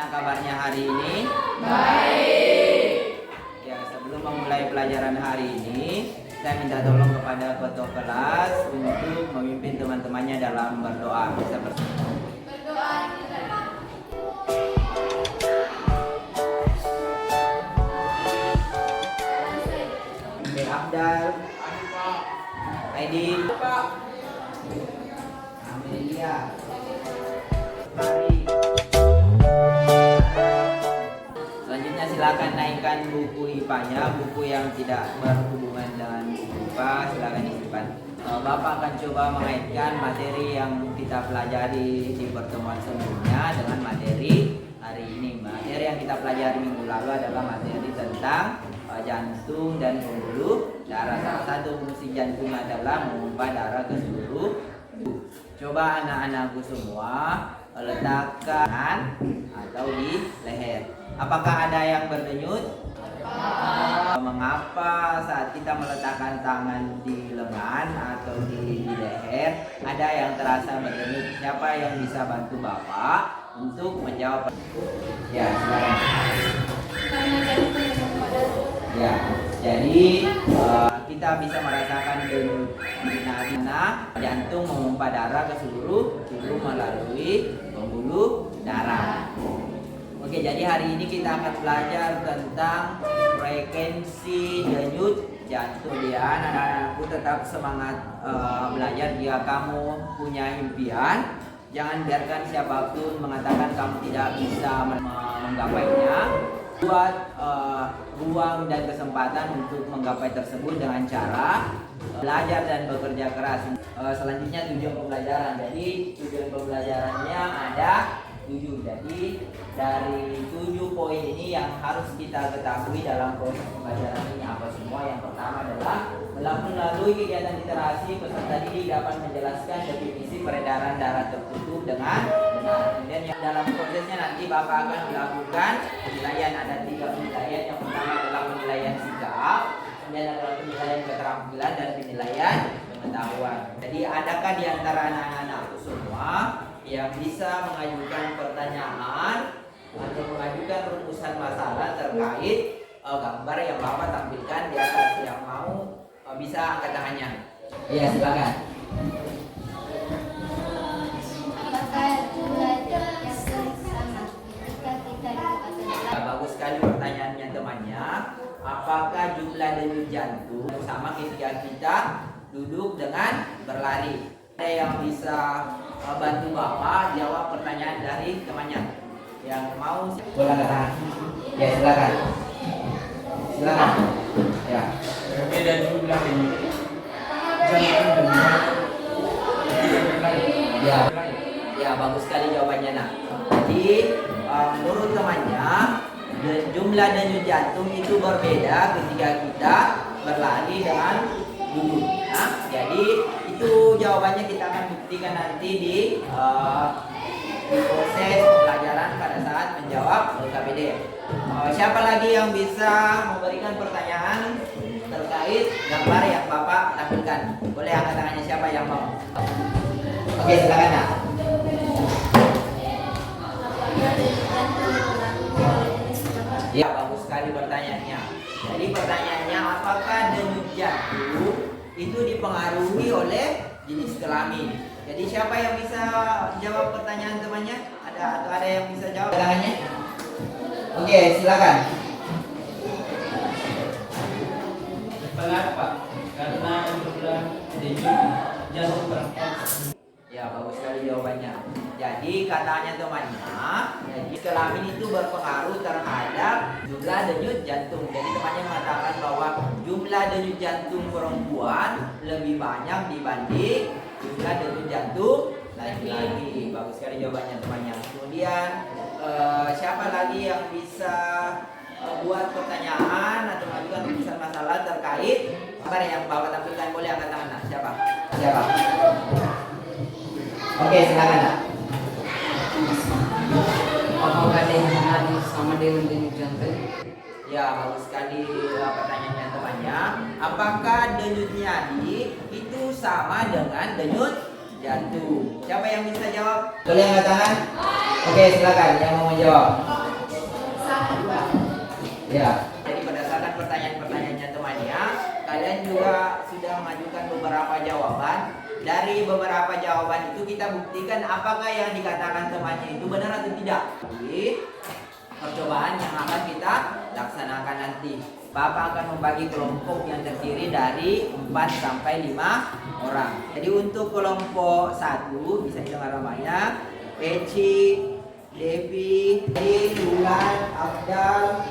anak-anak kabarnya hari ini? Baik. Ya, sebelum memulai pelajaran hari ini, saya minta tolong kepada ketua kelas untuk memimpin teman-temannya dalam berdoa. Bisa Berdoa. Abdal, Aidil, Amelia, Mari. Selanjutnya silakan naikkan buku IPA-nya, buku yang tidak berhubungan dengan buku IPA silakan disimpan. Bapak akan coba mengaitkan materi yang kita pelajari di pertemuan sebelumnya dengan materi hari ini. Materi yang kita pelajari minggu lalu adalah materi tentang jantung dan pembuluh darah. Salah satu fungsi jantung adalah memompa darah ke seluruh tubuh. Coba anak-anakku semua letakkan atau di leher. Apakah ada yang berdenyut? Mengapa saat kita meletakkan tangan di lengan atau di leher ada yang terasa berdenyut? Siapa yang bisa bantu Bapak untuk menjawab? Ya, silakan. Ya, jadi kita bisa merasakan denyut karena jantung memompa darah ke seluruh tubuh melalui pembuluh darah. Oke, jadi hari ini kita akan belajar tentang frekuensi denyut jantung. Ya, anak-anakku tetap semangat belajar. Jika kamu punya impian, jangan biarkan siapapun mengatakan kamu tidak bisa menggapainya. Buat ruang dan kesempatan untuk menggapai tersebut dengan cara belajar dan bekerja keras. Selanjutnya tujuan pembelajaran. Jadi tujuan pembelajarannya ada 7. Jadi dari 7 poin ini yang harus kita ketahui dalam proses pembelajaran ini apa semua. Yang pertama adalah melalui kegiatan literasi peserta didik dapat menjelaskan definisi peredaran darah tertutup dengan benar. Kemudian yang dalam prosesnya nanti Bapak akan melakukan penilaian. Ada 3 penilaian. Yang pertama adalah penilaian sikap, kemudian adalah penilaian keterampilan dan penilaian pengetahuan. Jadi adakah di antara anak-anakku semua yang bisa mengajukan pertanyaan atau mengajukan rumusan masalah terkait gambar yang Bapak tampilkan di atas? Yang mau bisa angkat tangannya. Iya, silakan. Bagus sekali pertanyaannya temannya. Apakah jumlah denyut jantung sama ketika kita duduk dengan berlari? Ada yang bisa bantu Bapak jawab pertanyaan dari temannya? Yang mau boleh angkat tangan. Ya, silakan. Silakan. Ya. Berbeda jumlah denyut jantung dengan Ya. Ya, bagus sekali jawabannya, Nak. Jadi menurut temannya jumlah denyut jantung itu berbeda ketika kita berlari dengan duduk. Nah, jadi itu jawabannya kita akan buktikan nanti di proses pelajaran pada saat menjawab LKPD. Siapa lagi yang bisa memberikan pertanyaan terkait gambar yang Bapak tampilkan? Boleh angkat tangannya siapa yang mau? Oke, silakan, Nak. Ya, bagus sekali pertanyaannya. Jadi pertanyaannya, apakah denyut jantung itu dipengaruhi oleh jenis kelamin? Jadi siapa yang bisa jawab pertanyaan temannya? Ada atau ada yang bisa jawab tangannya? Oke, silakan. Kenapa? Karena jumlah denyut jantung berangkat. Ya, bagus sekali jawabannya. Jadi katanya temannya, jadi kelamin itu berpengaruh terhadap jumlah denyut jantung. Jadi temannya mengatakan bahwa jumlah denyut jantung perempuan lebih banyak dibanding jumlah denyut jantung laki-laki. Bagus sekali jawabannya temannya. Kemudian siapa lagi yang bisa buat pertanyaan atau mengajukan rumusan masalah terkait gambar yang Bapak tampilkan? Boleh angkat tangan, Nak. Siapa? Siapa? Oke, silakan, Nak. Apakah ada sama dengan denyut jantung? Ya, bagus sekali pertanyaannya temannya. Apakah denyut nadi itu sama dengan denyut jantung? Siapa yang bisa jawab? Boleh angkat tangan? Oke, silakan yang mau menjawab. Ya, jadi berdasarkan pertanyaan-pertanyaannya temannya, kalian juga sudah mengajukan beberapa jawaban. Dari beberapa jawaban itu kita buktikan apakah yang dikatakan temannya itu benar atau tidak. Jadi percobaan yang akan kita laksanakan nanti. Bapak akan membagi kelompok yang terdiri dari 4 sampai 5 orang. Jadi untuk kelompok 1 bisa dengar namanya Eci, Devi, Wulan, Abdal.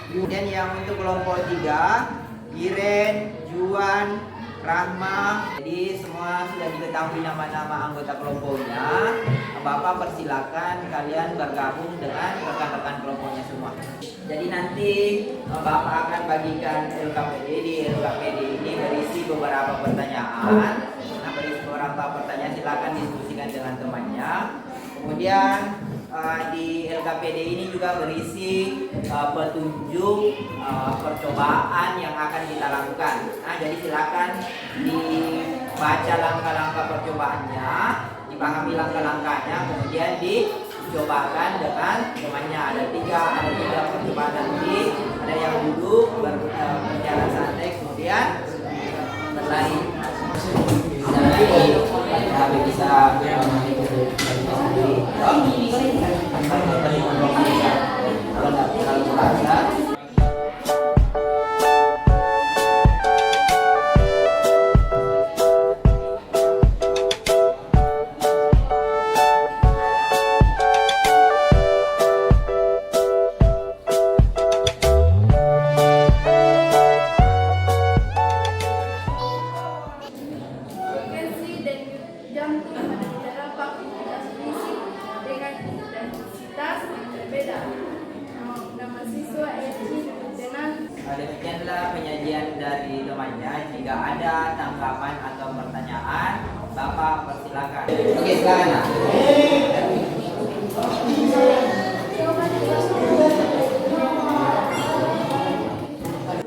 Kemudian yang untuk kelompok 3 Iren, Juan, Rahma. Jadi semua sudah diketahui nama-nama anggota kelompoknya. Bapak persilakan kalian bergabung dengan rekan-rekan kelompoknya semua. Jadi nanti Bapak akan bagikan LKPD. Di LKPD ini berisi beberapa pertanyaan. Nah, berisi beberapa pertanyaan silakan diskusikan dengan temannya. Kemudian di LKPD ini juga berisi petunjuk percobaan yang akan kita lakukan. Nah, jadi silakan dibaca langkah-langkah percobaannya, dipahami langkah-langkahnya, kemudian dicobakan dengan temannya. Ada tiga percobaan nanti. Ada yang duduk berjalan santai, kemudian berlari. Tapi bisa kalau merasa Tensi dan jantung pada beberapa kondisi dengan intensitas yang berbeda. Nama siswa Eci dengan demikianlah penyajian dari temannya. Jika ada tanggapan atau pertanyaan, Bapak persilakan. Oke, silakan. Nak.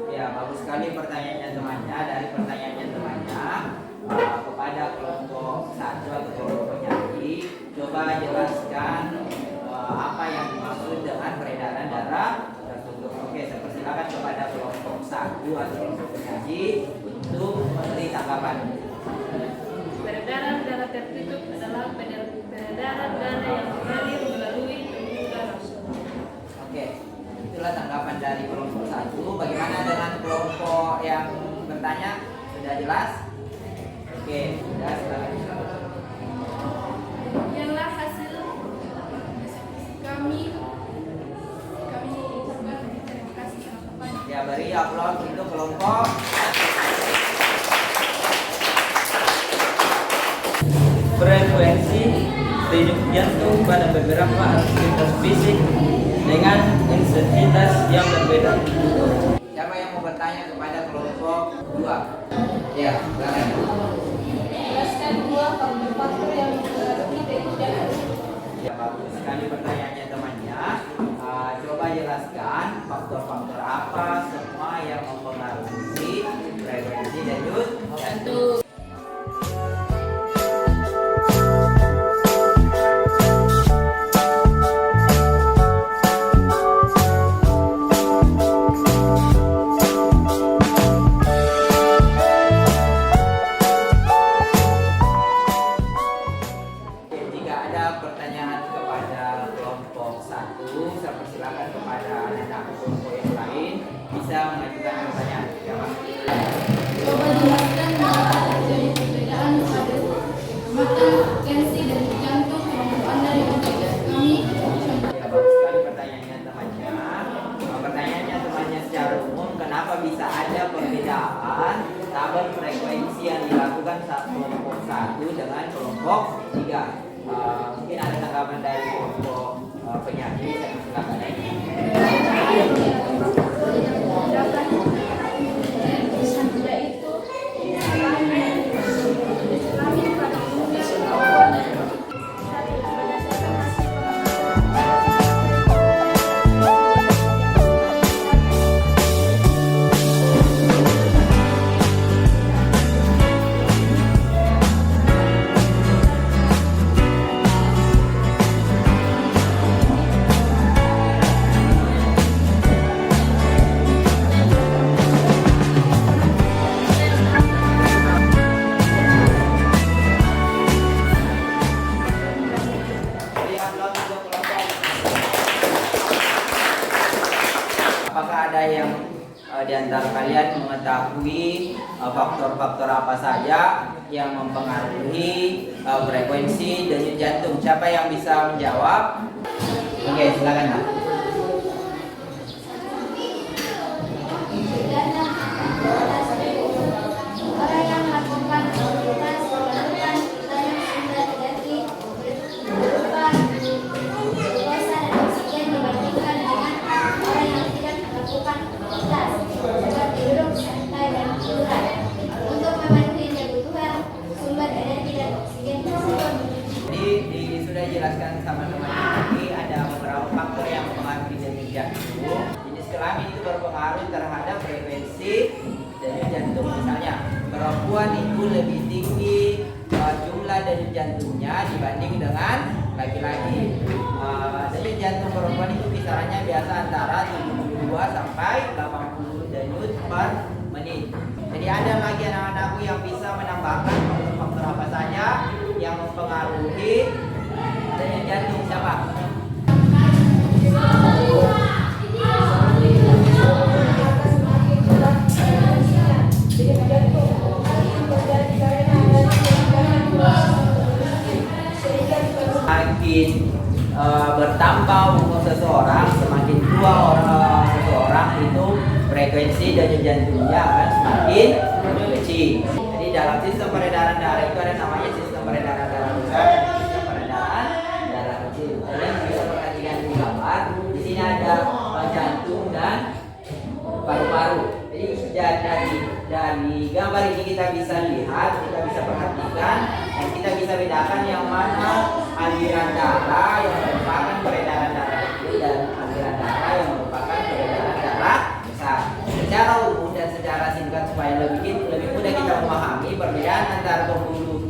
Ya, bagus sekali pertanyaannya temannya. Dari pertanyaannya temannya kepada kelompok 1 atau kelompok penyaji, coba jelaskan apa yang dimaksud dengan peredaran darah tertutup. Oke, saya persilakan kepada kelompok 1 atau kelompok penyaji untuk memberi tanggapan. peredaran darah tertutup adalah peredaran darah yang mengalir melalui pembuluh darah. Oke, itulah tanggapan dari kelompok 1. Bagaimana dengan kelompok yang bertanya? Sudah jelas? Oke, sudah, silakan. Demikianlah hasil kami lakukan. Terima kasih teman-teman. Ya, beri aplaus untuk kelompok. Frekuensi denyut jantung pada beberapa aktivitas fisik dengan intensitas yang berbeda. Siapa yang mau bertanya kepada kelompok 2? Ya, silakan. Jelaskan dua faktor-faktor yang mempengaruhi denyut jantung. Ya, bagus sekali pertanyaannya temannya. Coba jelaskan faktor-faktor apa semua yang mempengaruhi frekuensi denyut jantung. Jika ada pertanyaan kepada kelompok 1, saya persilakan kepada anak kelompok yang lain bisa mengajukan pertanyaan. Siapa? Coba jelaskan mengapa terjadi perbedaan pada mata, tensi, dan jantung kelompok Anda dengan kami. Ya, bagus sekali pertanyaannya temannya. Pertanyaannya temannya secara umum, kenapa bisa ada perbedaan tabel frekuensi yang dilakukan saat kelompok 1 dengan kelompok 3? Mungkin ada tanggapan dari kelompok penyanyi, saya silakan. Yaitu Islami pada umumnya berdasarkan hasil yang di antara kalian mengetahui faktor-faktor apa saja yang mempengaruhi frekuensi denyut jantung? Siapa yang bisa menjawab? Oke, silakan Nak. Orang yang melakukan aktivitas melakukan tekanan sumber energi berupa glukosa dan oksigen dibandingkan dengan orang yang tidak melakukan aktivitas seperti duduk santai dan tiduran. Untuk memenuhi kebutuhan sumber energi dan oksigen tersebut. Jadi sudah dijelaskan sama teman-teman tadi, ada beberapa faktor yang mempengaruhi denyut jantung. Jenis kelamin itu berpengaruh terhadap frekuensi denyut jantung. Misalnya perempuan itu lebih tinggi jumlah denyut jantungnya dibanding dengan laki-laki. Denyut jantung perempuan itu kisarannya biasa antara 72 sampai 80 denyut per menit. Jadi ada lagi anak-anakku yang bisa menambahkan faktor apa saja yang mempengaruhi denyut jantung. Siapa? Semakin bertambah umur seseorang, semakin tua orang seseorang itu frekuensi denyut jantungnya akan semakin kecil. Jadi dalam sistem peredaran darah itu ada namanya sistem peredaran darah besar dan sistem peredaran darah kecil. Kalian bisa perhatikan di gambar. Di sini ada jantung dan paru-paru. Jadi dari gambar ini kita bisa lihat, kita bisa perhatikan, dan kita bisa bedakan yang mana aliran darah yang merupakan peredaran darah kecil dan aliran darah yang merupakan peredaran darah besar. Secara umum dan secara singkat supaya lebih mudah kita memahami perbedaan antara pembuluh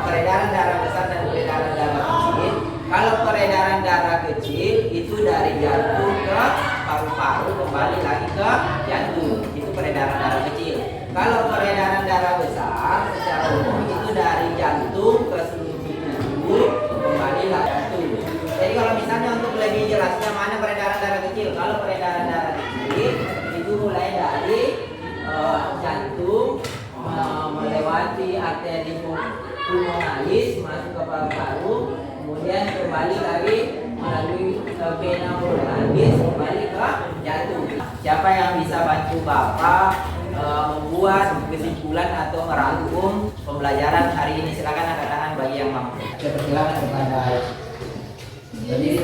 peredaran darah besar dan peredaran darah kecil. Kalau peredaran darah kecil itu dari jantung ke paru-paru kembali lagi ke jantung, itu peredaran darah kecil. Kalau peredaran darah besar secara umum itu dari jantung ke seluruh tubuh kembali lagi jantung. Jadi kalau misalnya untuk lebih jelasnya mana peredaran darah kecil, kalau peredaran darah kecil itu mulai dari jantung melewati arteri pulmonalis masuk ke paru-paru, kemudian kembali lagi melalui vena pulmonalis kembali ke jantung. Siapa yang bisa bantu Bapak membuat kesimpulan atau merangkum pembelajaran hari ini? Silakan angkat tangan bagi yang mampu. Saya persilakan kepada berdiri.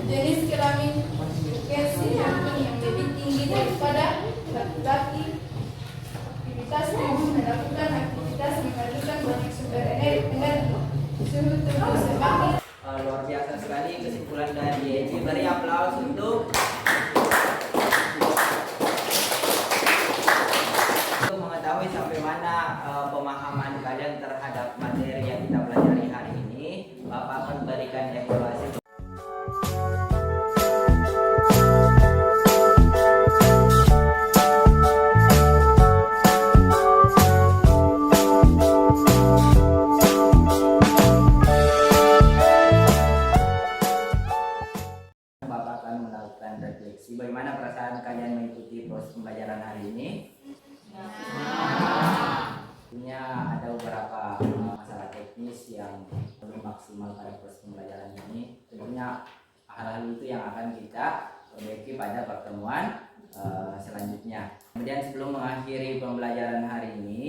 Jenis kelamin frekuensi yang lebih tinggi daripada laki-laki. Aktivitas tubuh melakukan aktivitas menghasilkan banyak sumber energi. Suhu tubuh semakin luar biasa sekali kesimpulan dari Eji. Beri aplaus untuk mengetahui sampai mana pemahaman kalian terhadap materi yang kita pelajari hari ini. Bapak akan berikan evaluasi. Bagaimana perasaan kalian mengikuti proses pembelajaran hari ini? Tentunya ada beberapa masalah teknis yang belum maksimal pada proses pembelajaran ini. Tentunya hal-hal itu yang akan kita perbaiki pada pertemuan selanjutnya. Kemudian sebelum mengakhiri pembelajaran hari ini,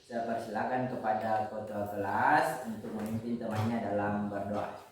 saya persilakan kepada ketua kelas untuk memimpin temannya dalam berdoa.